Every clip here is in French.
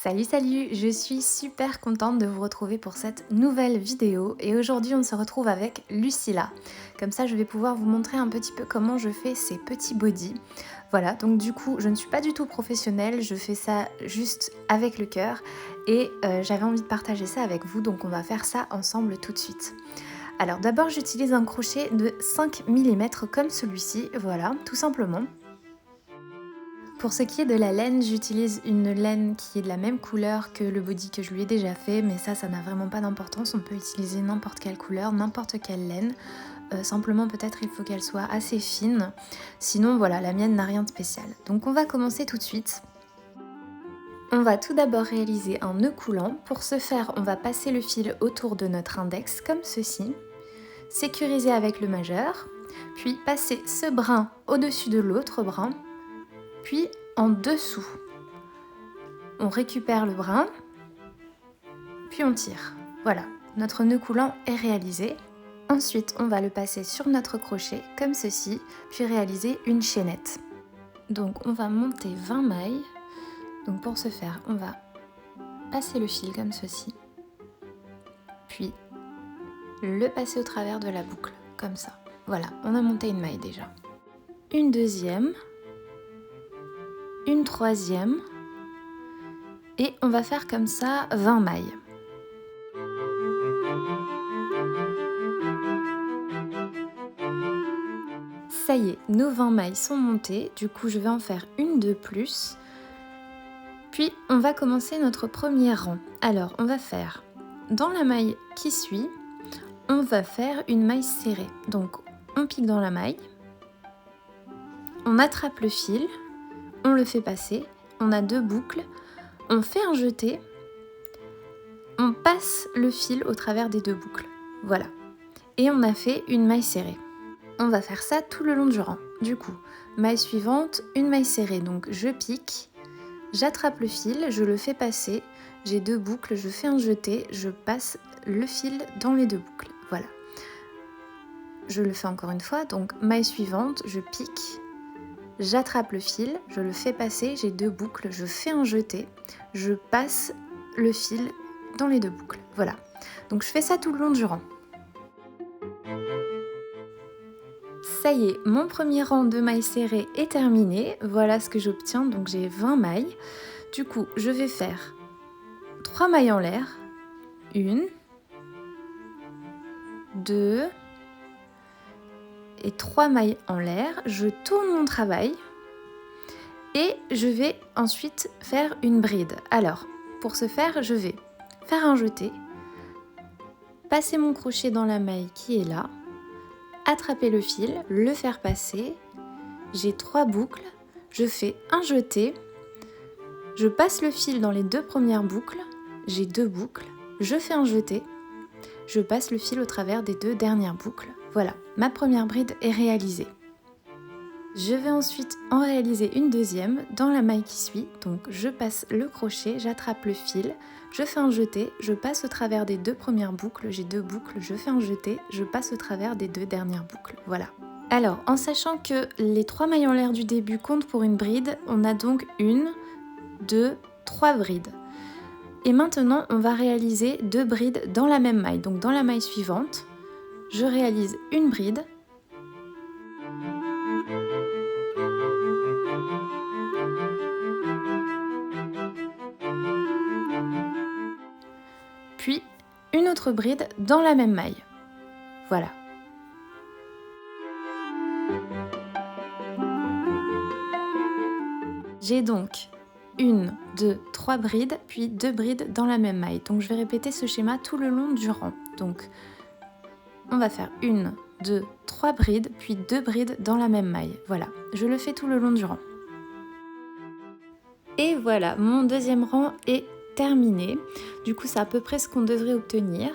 Salut, je suis super contente de vous retrouver pour cette nouvelle vidéo et aujourd'hui on se retrouve avec Lucilla. Comme ça je vais pouvoir vous montrer un petit peu comment je fais ces petits bodys. Voilà, donc du coup je ne suis pas du tout professionnelle, je fais ça juste avec le cœur et j'avais envie de partager ça avec vous, donc on va faire ça ensemble tout de suite. Alors d'abord j'utilise un crochet de 5 mm comme celui-ci, voilà, tout simplement. Pour ce qui est de la laine, j'utilise une laine qui est de la même couleur que le body que je lui ai déjà fait, mais ça n'a vraiment pas d'importance, on peut utiliser n'importe quelle couleur, n'importe quelle laine. Simplement peut-être il faut qu'elle soit assez fine, sinon voilà, la mienne n'a rien de spécial. Donc on va commencer tout de suite. On va tout d'abord réaliser un nœud coulant. Pour ce faire, on va passer le fil autour de notre index comme ceci, sécuriser avec le majeur, puis passer ce brin au-dessus de l'autre brin, puis en dessous. On récupère le brin, puis on tire. Voilà, notre nœud coulant est réalisé. Ensuite, on va le passer sur notre crochet comme ceci, puis réaliser une chaînette. Donc on va monter 20 mailles. Donc pour ce faire, on va passer le fil comme ceci, puis le passer au travers de la boucle, comme ça. Voilà, on a monté une maille déjà. Une deuxième, une troisième, et on va faire comme ça 20 mailles. Ça y est, nos 20 mailles sont montées, du coup je vais en faire une de plus. Puis on va commencer notre premier rang. Alors on va faire, dans la maille qui suit, on va faire une maille serrée. Donc on pique dans la maille, on attrape le fil, on le fait passer, on a deux boucles, on fait un jeté, on passe le fil au travers des deux boucles. Voilà. Et on a fait une maille serrée. On va faire ça tout le long du rang. Du coup, maille suivante, une maille serrée. Donc je pique, j'attrape le fil, je le fais passer, j'ai deux boucles, je fais un jeté, je passe le fil dans les deux boucles. Voilà. Je le fais encore une fois, donc maille suivante, je pique, j'attrape le fil, je le fais passer, j'ai deux boucles, je fais un jeté, je passe le fil dans les deux boucles. Voilà. Donc je fais ça tout le long du rang. Ça y est, mon premier rang de mailles serrées est terminé. Voilà ce que j'obtiens, donc j'ai 20 mailles. Du coup, je vais faire 3 mailles en l'air. 1, 2 et 3 mailles en l'air. Je tourne mon travail et je vais ensuite faire une bride. Alors, pour ce faire, je vais faire un jeté, passer mon crochet dans la maille qui est là, attraper le fil, le faire passer. J'ai 3 boucles, je fais un jeté, je passe le fil dans les deux premières boucles, j'ai 2 boucles, je fais un jeté, je passe le fil au travers des deux dernières boucles. Voilà, ma première bride est réalisée. Je vais ensuite en réaliser une deuxième dans la maille qui suit. Donc je passe le crochet, j'attrape le fil, je fais un jeté, je passe au travers des deux premières boucles, j'ai 2 boucles, je fais un jeté, je passe au travers des deux dernières boucles. Voilà. Alors, en sachant que les 3 mailles en l'air du début comptent pour une bride, on a donc 1, 2, 3 brides. Et maintenant, on va réaliser 2 brides dans la même maille. Donc dans la maille suivante, je réalise une bride, puis une autre bride dans la même maille. Voilà. J'ai donc 1, 2, 3 brides, puis 2 brides dans la même maille. Donc je vais répéter ce schéma tout le long du rang. Donc on va faire 1, 2, 3 brides, puis 2 brides dans la même maille. Voilà, je le fais tout le long du rang. Et voilà, mon deuxième rang est terminé. Du coup, c'est à peu près ce qu'on devrait obtenir.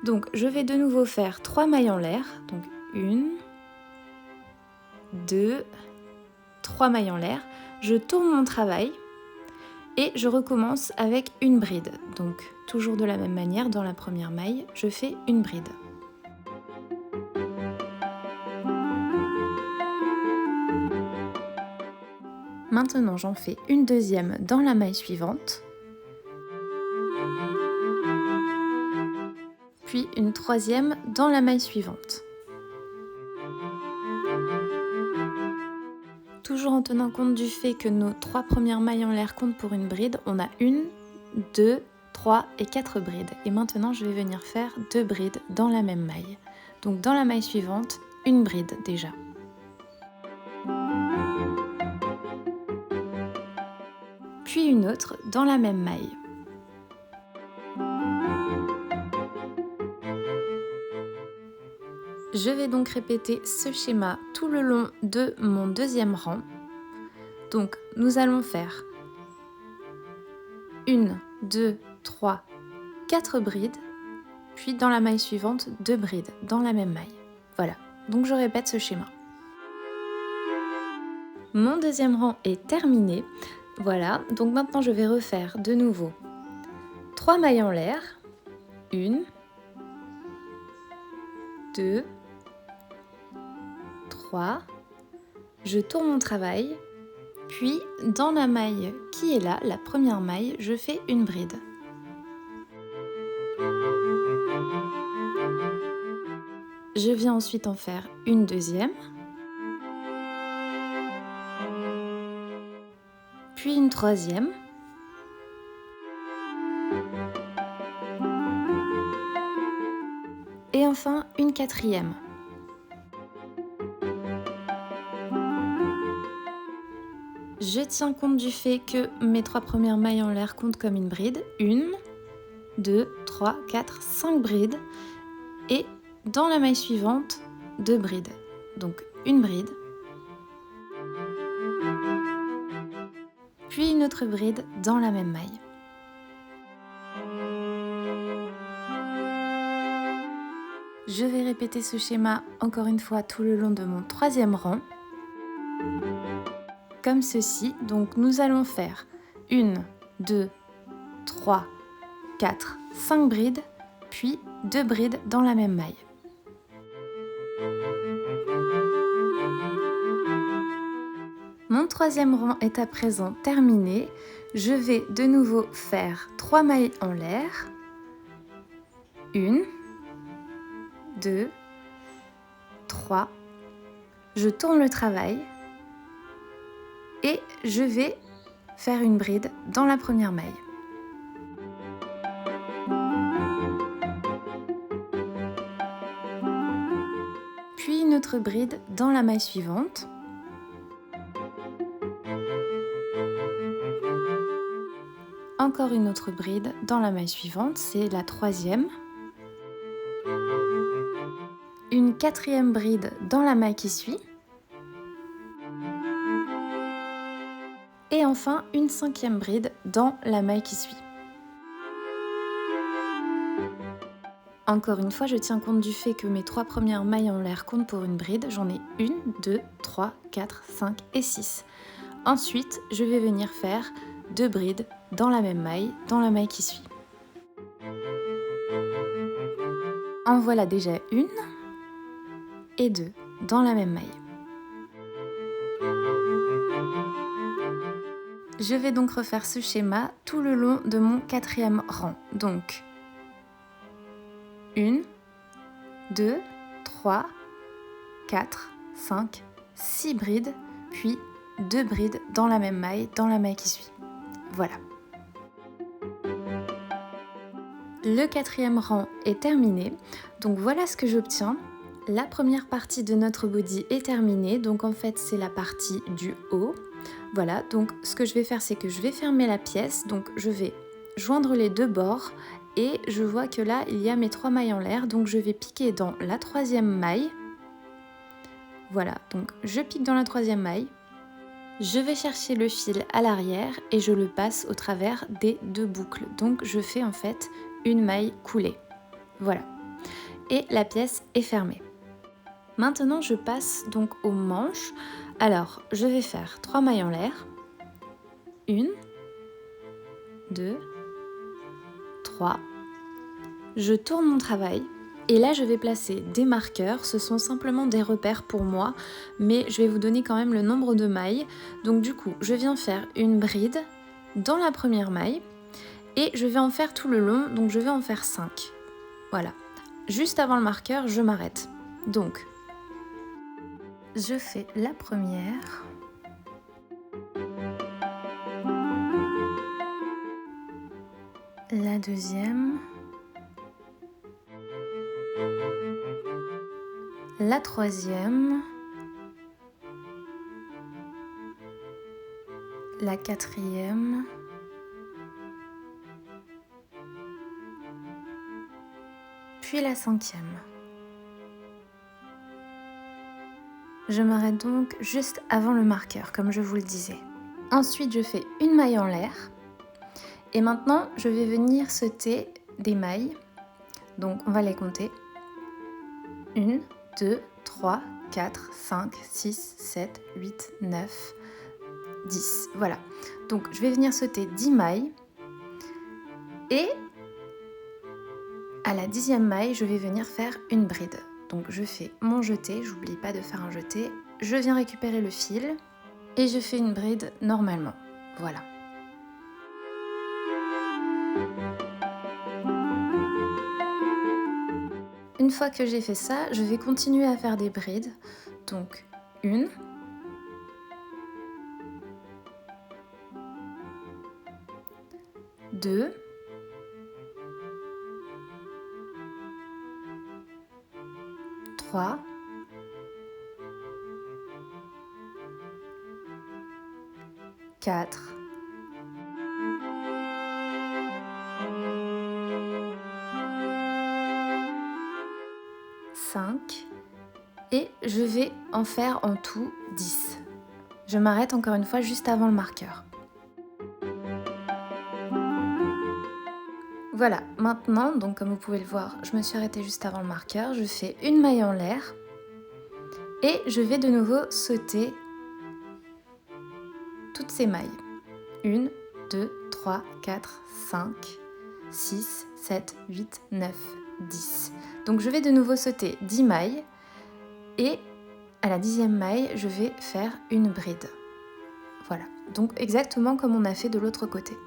Donc je vais de nouveau faire 3 mailles en l'air. Donc 1, 2, 3 mailles en l'air. Je tourne mon travail et je recommence avec une bride. Donc toujours de la même manière, dans la première maille, je fais une bride. Maintenant, j'en fais une deuxième dans la maille suivante. puis une troisième dans la maille suivante. Toujours en tenant compte du fait que nos 3 premières mailles en l'air comptent pour une bride, on a 1, 2, 3 et 4 brides. Et maintenant, je vais venir faire 2 brides dans la même maille. Donc dans la maille suivante, une bride déjà. Puis une autre dans la même maille. Je vais donc répéter ce schéma tout le long de mon deuxième rang. Donc nous allons faire 1, 2, 3, 4 brides, puis dans la maille suivante 2 brides dans la même maille. Voilà, donc je répète ce schéma. Mon deuxième rang est terminé. Voilà, donc maintenant je vais refaire de nouveau 3 mailles en l'air. 1, 2, 3, je tourne mon travail, puis dans la maille qui est là, la première maille, je fais une bride. Je viens ensuite en faire une deuxième, puis une troisième, et enfin une quatrième. Je tiens compte du fait que mes 3 premières mailles en l'air comptent comme une bride. 1, 2, 3, 4, 5 brides. Et dans la maille suivante, 2 brides. Donc une bride. Puis une autre bride dans la même maille. Je vais répéter ce schéma encore une fois tout le long de mon troisième rang. Comme ceci, donc nous allons faire 1, 2, 3, 4, 5 brides, puis 2 brides dans la même maille. Mon troisième rang est à présent terminé. Je vais de nouveau faire 3 mailles en l'air. 1, 2, 3. Je tourne le travail. Et je vais faire une bride dans la première maille. Puis une autre bride dans la maille suivante. Encore une autre bride dans la maille suivante, c'est la troisième. Une quatrième bride dans la maille qui suit. Et enfin, une cinquième bride dans la maille qui suit. Encore une fois, je tiens compte du fait que mes 3 premières mailles en l'air comptent pour une bride. J'en ai 1, 2, 3, 4, 5 et 6. Ensuite, je vais venir faire 2 brides dans la même maille, dans la maille qui suit. En voilà déjà 1 et 2 dans la même maille. Je vais donc refaire ce schéma tout le long de mon quatrième rang. Donc 1, 2, 3, 4, 5, 6 brides, puis 2 brides dans la même maille, dans la maille qui suit. Voilà. Le quatrième rang est terminé. Donc voilà ce que j'obtiens. La première partie de notre body est terminée. Donc en fait, c'est la partie du haut. Voilà, donc ce que je vais faire, c'est que je vais fermer la pièce. Donc je vais joindre les 2 bords et je vois que là, il y a mes 3 mailles en l'air. Donc je vais piquer dans la troisième maille. Voilà, donc je pique dans la troisième maille. Je vais chercher le fil à l'arrière et je le passe au travers des 2 boucles. Donc je fais en fait une maille coulée. Voilà. Et la pièce est fermée. Maintenant, je passe donc aux manches. Alors, je vais faire 3 mailles en l'air. 1, 2, 3. Je tourne mon travail. Et là, je vais placer des marqueurs. Ce sont simplement des repères pour moi, mais je vais vous donner quand même le nombre de mailles. Donc du coup, je viens faire une bride dans la première maille et je vais en faire tout le long. Donc je vais en faire 5. Voilà. juste avant le marqueur, je m'arrête. Donc, je fais la première. La deuxième. La troisième. La quatrième. Puis la cinquième. Je m'arrête donc juste avant le marqueur, comme je vous le disais. Ensuite, je fais une maille en l'air. Et maintenant, je vais venir sauter des mailles. Donc, on va les compter. 1, 2, 3, 4, 5, 6, 7, 8, 9, 10. Voilà. Donc, je vais venir sauter 10 mailles. Et à la 10e maille, je vais venir faire une bride. Donc, je fais mon jeté. J'oublie pas de faire un jeté. Je viens récupérer le fil. Et je fais une bride normalement. Voilà. Une fois que j'ai fait ça, je vais continuer à faire des brides. Donc, 1, 2, 3, 4, 5 et je vais en faire en tout 10. Je m'arrête encore une fois juste avant le marqueur. Voilà, maintenant, donc comme vous pouvez le voir, je me suis arrêtée juste avant le marqueur, je fais une maille en l'air et je vais de nouveau sauter toutes ces mailles. 1, 2, 3, 4, 5, 6, 7, 8, 9, 10. Donc je vais de nouveau sauter 10 mailles et à la 10e maille, je vais faire une bride. Voilà, donc exactement comme on a fait de l'autre côté.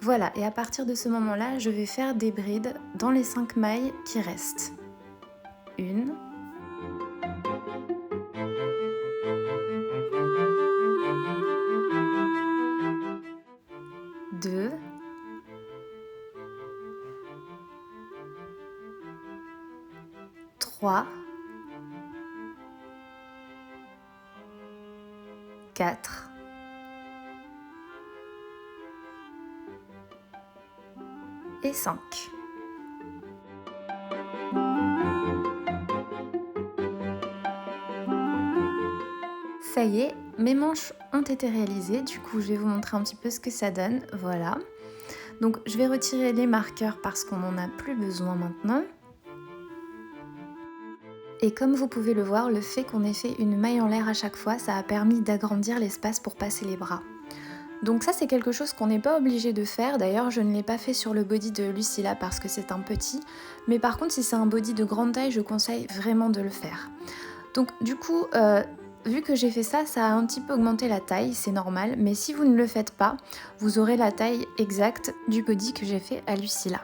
Voilà, et à partir de ce moment-là, je vais faire des brides dans les 5 mailles qui restent. 1, 2, 3, 4, 5. Ça y est, mes manches ont été réalisées, du coup je vais vous montrer un petit peu ce que ça donne, voilà. Donc je vais retirer les marqueurs parce qu'on n'en a plus besoin maintenant. Et comme vous pouvez le voir, le fait qu'on ait fait une maille en l'air à chaque fois, ça a permis d'agrandir l'espace pour passer les bras. Donc ça c'est quelque chose qu'on n'est pas obligé de faire, d'ailleurs je ne l'ai pas fait sur le body de Lucilla parce que c'est un petit, mais par contre si c'est un body de grande taille, je conseille vraiment de le faire. Donc du coup, vu que j'ai fait ça, ça a un petit peu augmenté la taille, c'est normal, mais si vous ne le faites pas, vous aurez la taille exacte du body que j'ai fait à Lucilla.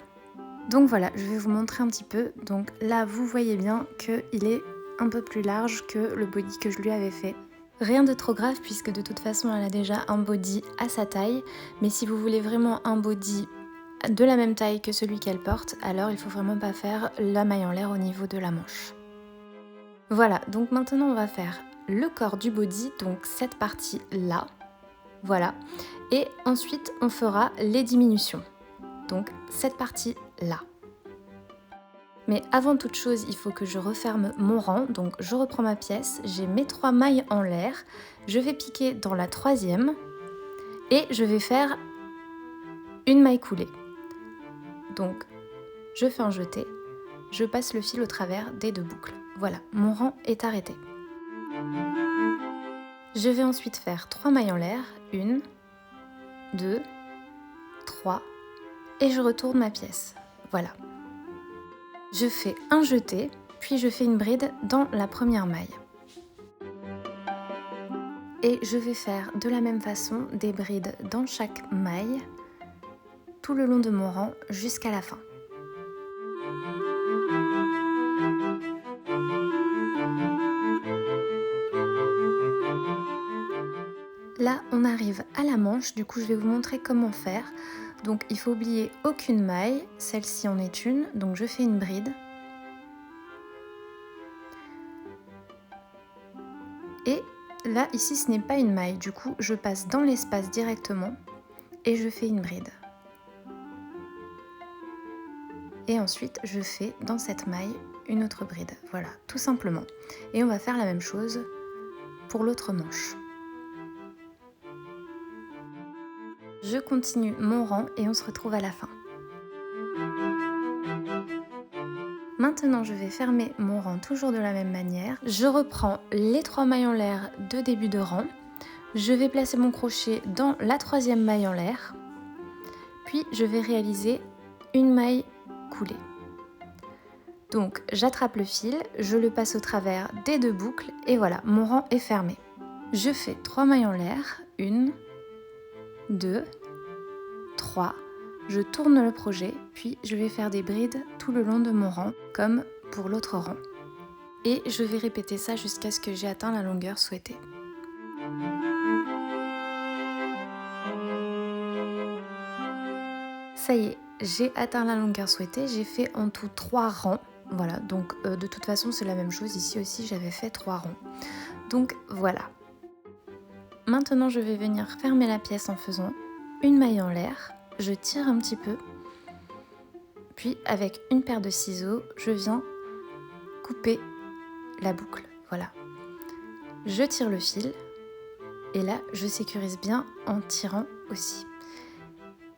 Donc voilà, je vais vous montrer un petit peu. Donc là, vous voyez bien qu'il est un peu plus large que le body que je lui avais fait. Rien de trop grave puisque de toute façon, elle a déjà un body à sa taille. Mais si vous voulez vraiment un body de la même taille que celui qu'elle porte, alors il faut vraiment pas faire la maille en l'air au niveau de la manche. Voilà, donc maintenant on va faire le corps du body, donc cette partie là, voilà. Et ensuite on fera les diminutions, donc cette partie là. Mais avant toute chose, il faut que je referme mon rang, donc je reprends ma pièce, j'ai mes 3 mailles en l'air, je vais piquer dans la 3e et je vais faire une maille coulée. Donc je fais un jeté, je passe le fil au travers des 2 boucles. Voilà, mon rang est arrêté. Je vais ensuite faire 3 mailles en l'air, 1, 2, 3 et je retourne ma pièce. Voilà. Je fais un jeté, puis je fais une bride dans la première maille. Et je vais faire de la même façon des brides dans chaque maille tout le long de mon rang jusqu'à la fin. Là, on arrive à la manche, du coup je vais vous montrer comment faire. Donc il faut oublier aucune maille, celle-ci en est une, donc je fais une bride. Et là, ici ce n'est pas une maille, du coup je passe dans l'espace directement et je fais une bride. Et ensuite je fais dans cette maille une autre bride, voilà, tout simplement. Et on va faire la même chose pour l'autre manche. Je continue mon rang et on se retrouve à la fin. Maintenant, je vais fermer mon rang toujours de la même manière. Je reprends les 3 mailles en l'air de début de rang. Je vais placer mon crochet dans la 3e maille en l'air. Puis, je vais réaliser une maille coulée. Donc, j'attrape le fil, je le passe au travers des 2 boucles et voilà, mon rang est fermé. Je fais 3 mailles en l'air, 1, 2, 3, je tourne le projet, puis je vais faire des brides tout le long de mon rang, comme pour l'autre rang. Et je vais répéter ça jusqu'à ce que j'ai atteint la longueur souhaitée. Ça y est, j'ai atteint la longueur souhaitée, j'ai fait en tout 3 rangs. Voilà, donc de toute façon c'est la même chose, ici aussi j'avais fait 3 rangs. Donc voilà. Maintenant je vais venir fermer la pièce en faisant une maille en l'air, je tire un petit peu, puis avec une paire de ciseaux, je viens couper la boucle, voilà. Je tire le fil, et là je sécurise bien en tirant aussi.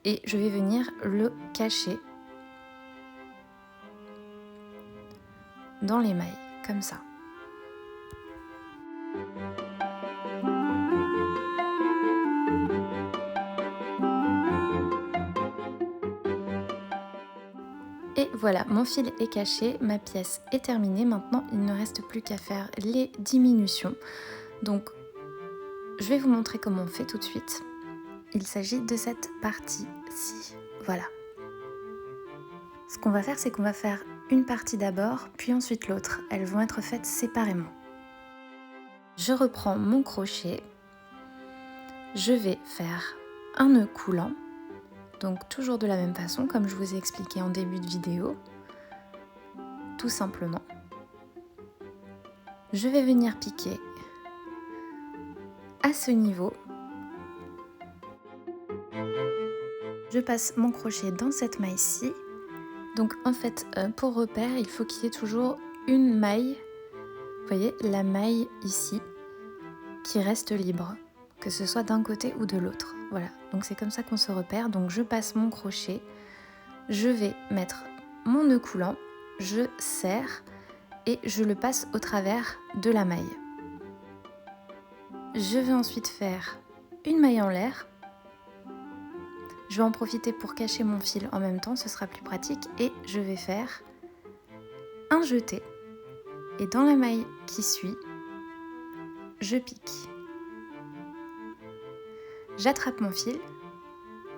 Et je vais venir le cacher dans les mailles, comme ça. Et voilà, mon fil est caché, ma pièce est terminée. Maintenant, il ne reste plus qu'à faire les diminutions. Donc, je vais vous montrer comment on fait tout de suite. Il s'agit de cette partie-ci. Voilà. Ce qu'on va faire, c'est qu'on va faire une partie d'abord, puis ensuite l'autre. Elles vont être faites séparément. Je reprends mon crochet. Je vais faire un nœud coulant. Donc toujours de la même façon, comme je vous ai expliqué en début de vidéo. Tout simplement. Je vais venir piquer à ce niveau. Je passe mon crochet dans cette maille-ci. Donc en fait, pour repère, il faut qu'il y ait toujours une maille, vous voyez, la maille ici, qui reste libre, que ce soit d'un côté ou de l'autre. Voilà, donc c'est comme ça qu'on se repère. Donc je passe mon crochet, je vais mettre mon nœud coulant, je serre et je le passe au travers de la maille. Je vais ensuite faire une maille en l'air. Je vais en profiter pour cacher mon fil en même temps, ce sera plus pratique. Et je vais faire un jeté. Et dans la maille qui suit, je pique. J'attrape mon fil,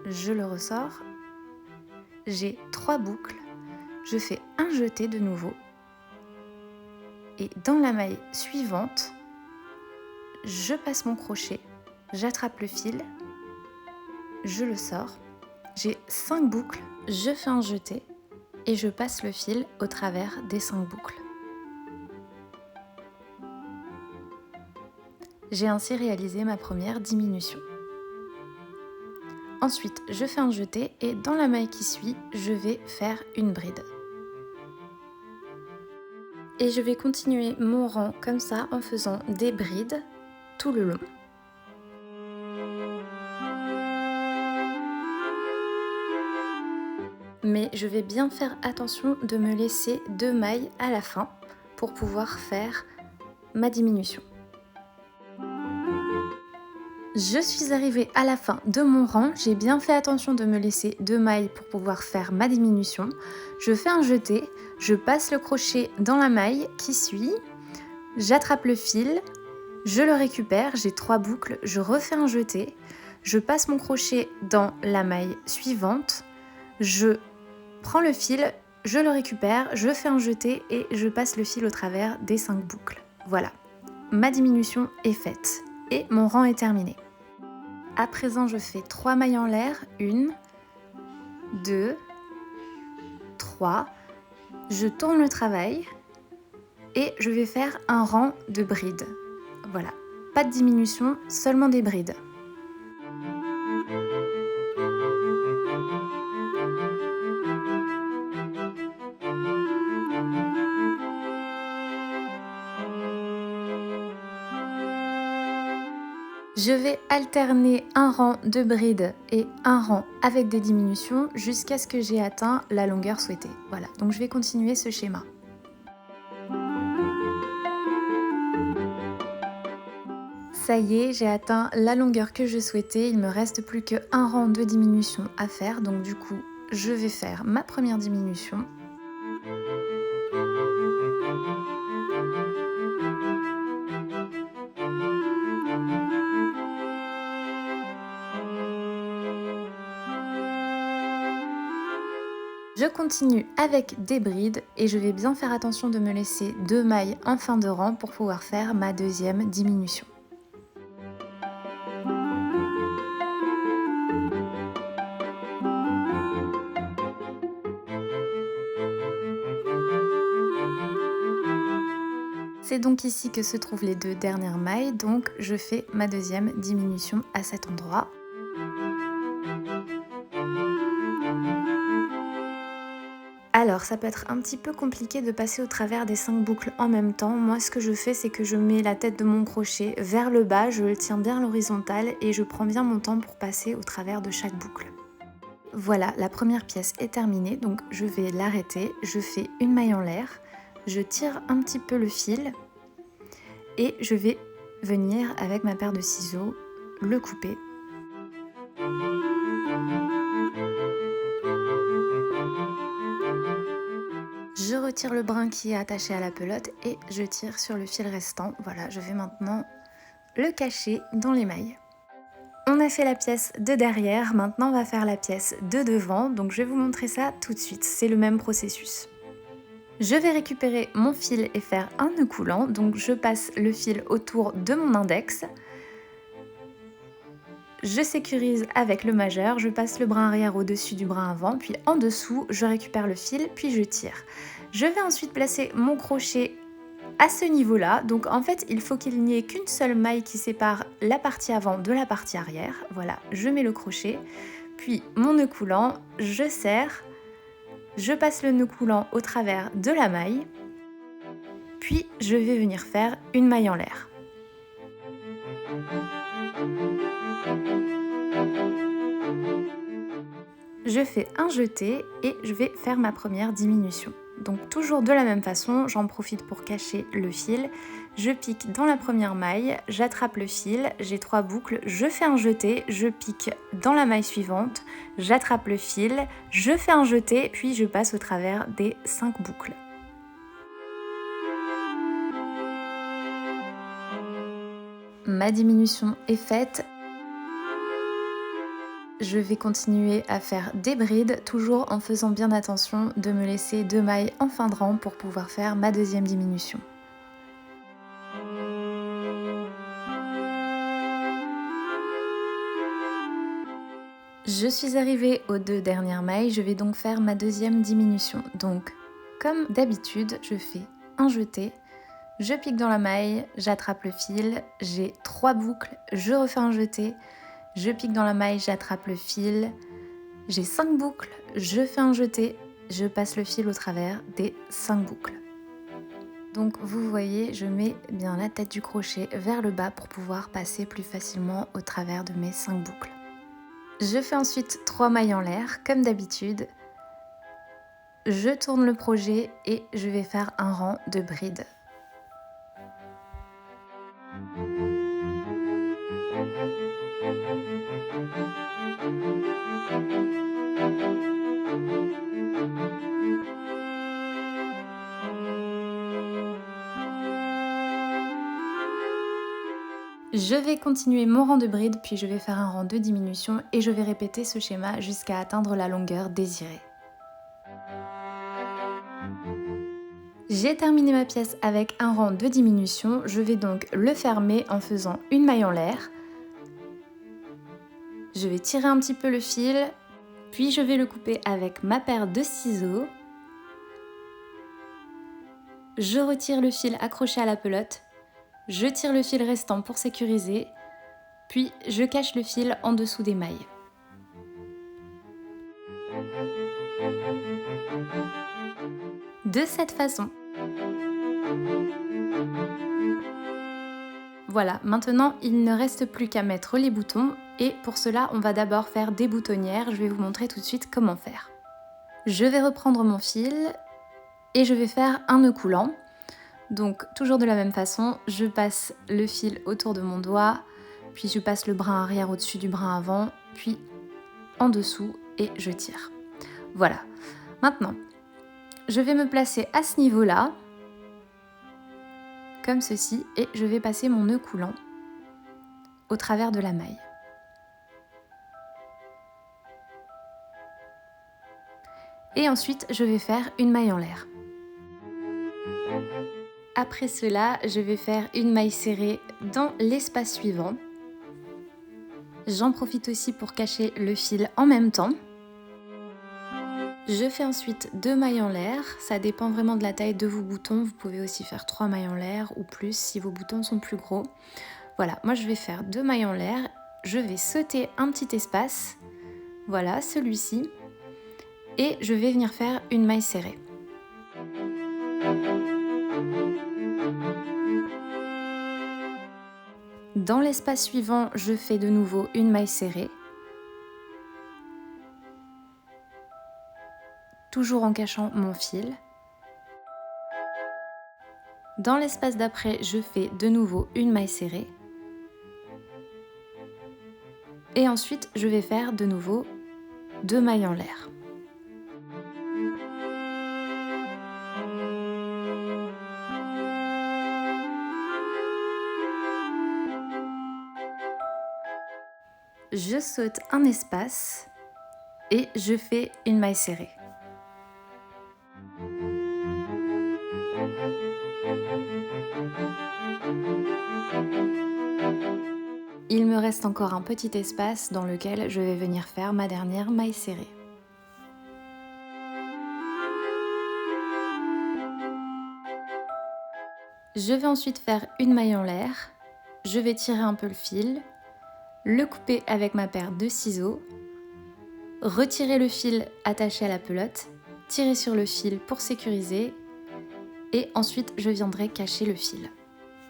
je le ressors. J'ai 3 boucles. Je fais un jeté de nouveau. Et dans la maille suivante, je passe mon crochet, j'attrape le fil, je le sors, j'ai 5 boucles, je fais un jeté et je passe le fil au travers des 5 boucles. J'ai ainsi réalisé ma première diminution. Ensuite, je fais un jeté et dans la maille qui suit, je vais faire une bride. Et je vais continuer mon rang comme ça en faisant des brides tout le long. Mais je vais bien faire attention de me laisser 2 mailles à la fin pour pouvoir faire ma diminution. Je suis arrivée à la fin de mon rang, j'ai bien fait attention de me laisser 2 mailles pour pouvoir faire ma diminution. Je fais un jeté, je passe le crochet dans la maille qui suit, j'attrape le fil, je le récupère, j'ai 3 boucles, je refais un jeté, je passe mon crochet dans la maille suivante, Je prends le fil, je le récupère, je fais un jeté et je passe le fil au travers des 5 boucles. Voilà, ma diminution est faite et mon rang est terminé. À présent, je fais 3 mailles en l'air, 1, 2, 3. Je tourne le travail et je vais faire un rang de brides. Voilà, pas de diminution, seulement des brides. Je vais alterner un rang de brides et un rang avec des diminutions jusqu'à ce que j'ai atteint la longueur souhaitée. Voilà, donc je vais continuer ce schéma. Ça y est, j'ai atteint la longueur que je souhaitais, il me reste plus qu'un rang de diminution à faire, donc du coup, je vais faire ma première diminution. Je continue avec des brides et je vais bien faire attention de me laisser 2 mailles en fin de rang pour pouvoir faire ma deuxième diminution. C'est donc ici que se trouvent les 2 dernières mailles, donc je fais ma deuxième diminution à cet endroit. Alors ça peut être un petit peu compliqué de passer au travers des 5 boucles en même temps. Moi ce que je fais, c'est que je mets la tête de mon crochet vers le bas, je le tiens bien à l'horizontale et je prends bien mon temps pour passer au travers de chaque boucle. Voilà, la première pièce est terminée, donc je vais l'arrêter, je fais une maille en l'air, je tire un petit peu le fil et je vais venir avec ma paire de ciseaux le couper. Je retire le brin qui est attaché à la pelote et je tire sur le fil restant. Voilà, je vais maintenant le cacher dans les mailles. On a fait la pièce de derrière, maintenant on va faire la pièce de devant, donc je vais vous montrer ça tout de suite, c'est le même processus. Je vais récupérer mon fil et faire un nœud coulant, donc je passe le fil autour de mon index. Je sécurise avec le majeur, je passe le brin arrière au-dessus du brin avant, puis en dessous, je récupère le fil, puis je tire. Je vais ensuite placer mon crochet à ce niveau-là, donc en fait, il faut qu'il n'y ait qu'une seule maille qui sépare la partie avant de la partie arrière. Voilà, je mets le crochet, puis mon nœud coulant, je serre, je passe le nœud coulant au travers de la maille, puis je vais venir faire une maille en l'air. Je fais un jeté et je vais faire ma première diminution. Donc toujours de la même façon, j'en profite pour cacher le fil. Je pique dans la première maille, j'attrape le fil, j'ai 3 boucles, je fais un jeté, je pique dans la maille suivante, j'attrape le fil, je fais un jeté, puis je passe au travers des 5 boucles. Ma diminution est faite. Je vais continuer à faire des brides, toujours en faisant bien attention de me laisser 2 mailles en fin de rang pour pouvoir faire ma deuxième diminution. Je suis arrivée aux 2 dernières mailles, je vais donc faire ma deuxième diminution. Donc, comme d'habitude, je fais un jeté, je pique dans la maille, j'attrape le fil, j'ai 3 boucles, je refais un jeté, je pique dans la maille, j'attrape le fil, j'ai 5 boucles, je fais un jeté, je passe le fil au travers des 5 boucles. Donc vous voyez, je mets bien la tête du crochet vers le bas pour pouvoir passer plus facilement au travers de mes 5 boucles. Je fais ensuite 3 mailles en l'air, comme d'habitude. Je tourne le projet et je vais faire un rang de brides. Je vais continuer mon rang de bride, puis je vais faire un rang de diminution et je vais répéter ce schéma jusqu'à atteindre la longueur désirée. J'ai terminé ma pièce avec un rang de diminution, je vais donc le fermer en faisant une maille en l'air. Je vais tirer un petit peu le fil, puis je vais le couper avec ma paire de ciseaux. Je retire le fil accroché à la pelote, je tire le fil restant pour sécuriser, puis je cache le fil en dessous des mailles. De cette façon. Voilà, maintenant il ne reste plus qu'à mettre les boutons et pour cela on va d'abord faire des boutonnières, je vais vous montrer tout de suite comment faire. Je vais reprendre mon fil et je vais faire un nœud coulant. Donc toujours de la même façon, je passe le fil autour de mon doigt, puis je passe le brin arrière au-dessus du brin avant, puis en dessous et je tire. Voilà, maintenant je vais me placer à ce niveau-là, comme ceci, et je vais passer mon nœud coulant au travers de la maille. Et ensuite, je vais faire une maille en l'air. Après cela, je vais faire une maille serrée dans l'espace suivant. J'en profite aussi pour cacher le fil en même temps. Je fais ensuite 2 mailles en l'air, ça dépend vraiment de la taille de vos boutons, vous pouvez aussi faire 3 mailles en l'air ou plus si vos boutons sont plus gros. Voilà, moi je vais faire 2 mailles en l'air, je vais sauter un petit espace, voilà celui-ci, et je vais venir faire une maille serrée. Dans l'espace suivant, je fais de nouveau une maille serrée. Toujours en cachant mon fil. Dans l'espace d'après, je fais de nouveau une maille serrée. Et ensuite, je vais faire de nouveau 2 mailles en l'air. Je saute un espace et je fais une maille serrée. Il me reste encore un petit espace dans lequel je vais venir faire ma dernière maille serrée. Je vais ensuite faire une maille en l'air, je vais tirer un peu le fil, le couper avec ma paire de ciseaux, retirer le fil attaché à la pelote, tirer sur le fil pour sécuriser et ensuite je viendrai cacher le fil.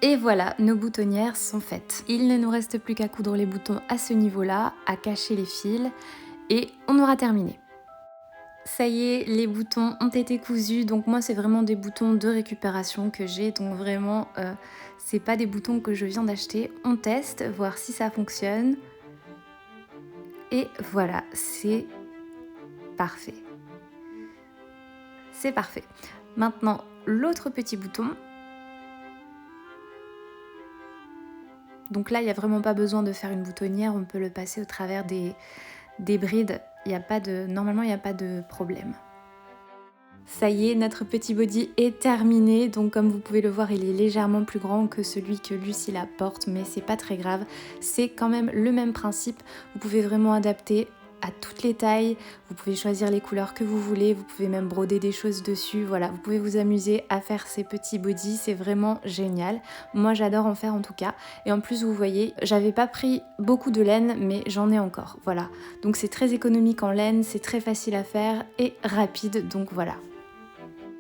Et voilà, nos boutonnières sont faites. Il ne nous reste plus qu'à coudre les boutons à ce niveau-là, à cacher les fils et on aura terminé. Ça y est, les boutons ont été cousus, donc moi c'est vraiment des boutons de récupération que j'ai, donc vraiment c'est pas des boutons que je viens d'acheter. On teste, voir si ça fonctionne. Et voilà, c'est parfait. C'est parfait. Maintenant, l'autre petit bouton. Donc là, il n'y a vraiment pas besoin de faire une boutonnière, on peut le passer au travers des brides. Normalement, il n'y a pas de problème. Ça y est, notre petit body est terminé. Donc comme vous pouvez le voir, il est légèrement plus grand que celui que Lucilla porte, mais c'est pas très grave. C'est quand même le même principe. Vous pouvez vraiment adapter à toutes les tailles, vous pouvez choisir les couleurs que vous voulez, vous pouvez même broder des choses dessus, voilà, vous pouvez vous amuser à faire ces petits bodys, c'est vraiment génial. Moi j'adore en faire en tout cas, et en plus vous voyez, j'avais pas pris beaucoup de laine, mais j'en ai encore, voilà. Donc c'est très économique en laine, c'est très facile à faire et rapide, donc voilà.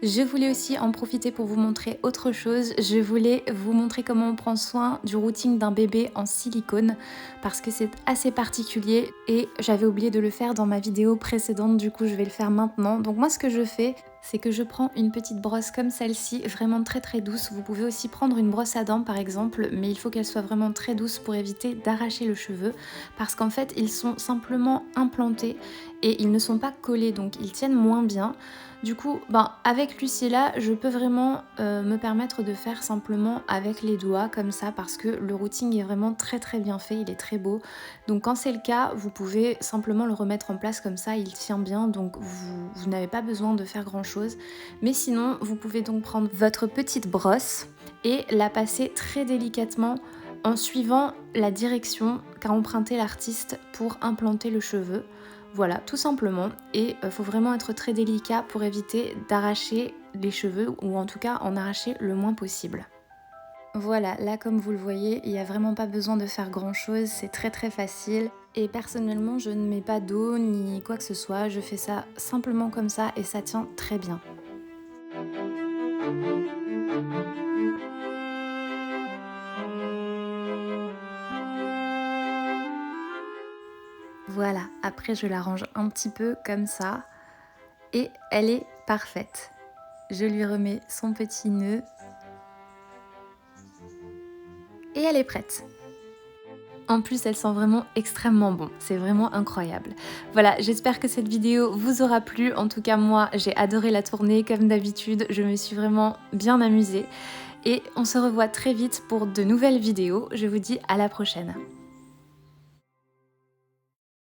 Je voulais aussi en profiter pour vous montrer autre chose. Je voulais vous montrer comment on prend soin du routing d'un bébé en silicone parce que c'est assez particulier et j'avais oublié de le faire dans ma vidéo précédente, du coup je vais le faire maintenant. Donc moi ce que je fais, c'est que je prends une petite brosse comme celle-ci, vraiment très très douce. Vous pouvez aussi prendre une brosse à dents par exemple, mais il faut qu'elle soit vraiment très douce pour éviter d'arracher le cheveu parce qu'en fait ils sont simplement implantés et ils ne sont pas collés, donc ils tiennent moins bien. Du coup, avec Lucilla, je peux vraiment me permettre de faire simplement avec les doigts comme ça parce que le routing est vraiment très bien fait, il est très beau. Donc quand c'est le cas, vous pouvez simplement le remettre en place comme ça, il tient bien, donc vous n'avez pas besoin de faire grand chose. Mais sinon, vous pouvez donc prendre votre petite brosse et la passer très délicatement en suivant la direction qu'a emprunté l'artiste pour implanter le cheveu. Voilà, tout simplement. Et il faut vraiment être très délicat pour éviter d'arracher les cheveux ou en tout cas en arracher le moins possible. Voilà, là comme vous le voyez, il n'y a vraiment pas besoin de faire grand chose, c'est très facile. Et personnellement, je ne mets pas d'eau ni quoi que ce soit, je fais ça simplement comme ça et ça tient très bien. Voilà, après je l'arrange un petit peu comme ça et elle est parfaite. Je lui remets son petit nœud et elle est prête. En plus, elle sent vraiment extrêmement bon, c'est vraiment incroyable. Voilà, j'espère que cette vidéo vous aura plu. En tout cas, moi, j'ai adoré la tourner comme d'habitude. Je me suis vraiment bien amusée. Et on se revoit très vite pour de nouvelles vidéos. Je vous dis à la prochaine.